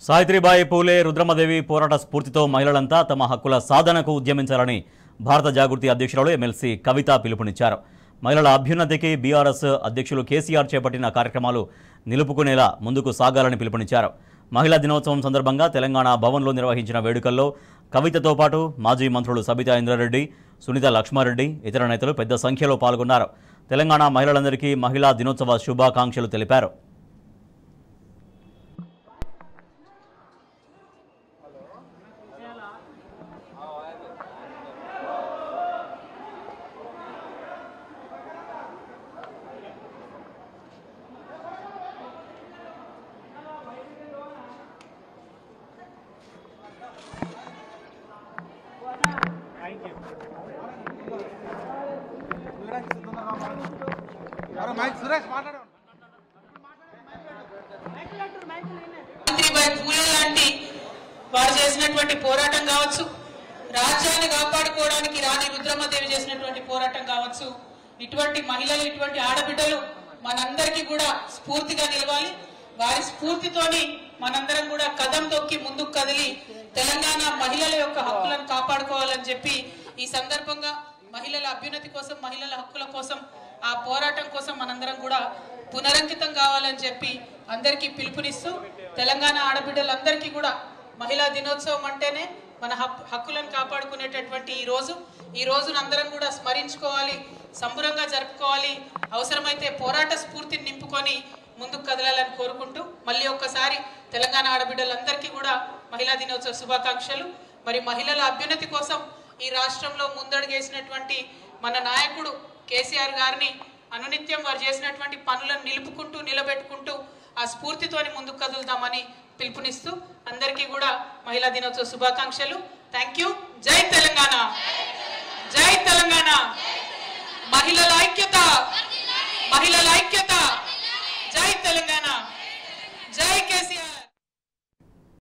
సావిత్రిబాయి పూలే రుద్రమదేవి పోరాట స్ఫూర్తితో మహిళలంతా తమ హక్కుల సాధనకు ఉద్యమించాలని భారత జాగృతి అధ్యక్షురాలు ఎమ్మెల్సీ కవిత పిలుపునిచ్చారు. మహిళల అభ్యున్నతికి బీఆర్ఎస్ అధ్యక్షులు కేసీఆర్ చేపట్టిన కార్యక్రమాలు నిలుపుకునేలా ముందుకు సాగాలని పిలుపునిచ్చారు. మహిళా దినోత్సవం సందర్భంగా తెలంగాణ భవన్లో నిర్వహించిన వేడుకల్లో కవితతో పాటు మాజీ మంత్రులు సబితా ఇంద్రారెడ్డి, సునీత లక్ష్మారెడ్డి, ఇతర నేతలు పెద్ద సంఖ్యలో పాల్గొన్నారు. తెలంగాణ మహిళలందరికీ మహిళా దినోత్సవ శుభాకాంక్షలు తెలిపారు. సావిత్రిబాయి పూలే లాంటి వారు చేసినటువంటి పోరాటం కావచ్చు, రాజ్యాన్ని కాపాడుకోవడానికి రాణి రుద్రమదేవి చేసినటువంటి పోరాటం కావచ్చు, ఇటువంటి మహిళలు, ఇటువంటి ఆడబిడ్డలు మనందరికీ కూడా స్ఫూర్తిగా నిలవాలి. వారి స్ఫూర్తితోని మనందరం కూడా కదం తొక్కి ముందుకు కదిలి తెలంగాణ మహిళల యొక్క హక్కులను కాపాడుకోవాలని చెప్పి ఈ సందర్భంగా మహిళల అభ్యున్నతి కోసం, మహిళల హక్కుల కోసం, ఆ పోరాటం కోసం మనందరం కూడా పునరంకితం కావాలని చెప్పి అందరికీ పిలుపునిస్తూ తెలంగాణ ఆడబిడ్డలందరికీ కూడా మహిళా దినోత్సవం అంటేనే మన హక్కులను కాపాడుకునేటటువంటి ఈ రోజును అందరం కూడా స్మరించుకోవాలి, సంబురంగా జరుపుకోవాలి. అవసరమైతే పోరాట స్ఫూర్తిని నింపుకొని ముందుకు కదలాలని కోరుకుంటూ మళ్ళీ ఒక్కసారి తెలంగాణ ఆడబిడ్డలందరికీ కూడా మహిళా దినోత్సవ శుభాకాంక్షలు. మరి మహిళల అభ్యున్నతి కోసం ఈ రాష్ట్రంలో ముందడుగేసినటువంటి మన నాయకుడు కేసీఆర్ గారిని అనునిత్యం వారు చేసినటువంటి పనులను నిలుపుకుంటూ నిలబెట్టుకుంటూ ఆ స్ఫూర్తితోని ముందుకు కదులుదామని పిలుపునిస్తూ అందరికీ కూడా మహిళా దినోత్సవ శుభాకాంక్షలు. Thank you. జై తెలంగాణ, జై తెలంగాణ. మహిళల ఐక్యత, మహిళల ఐక్యత.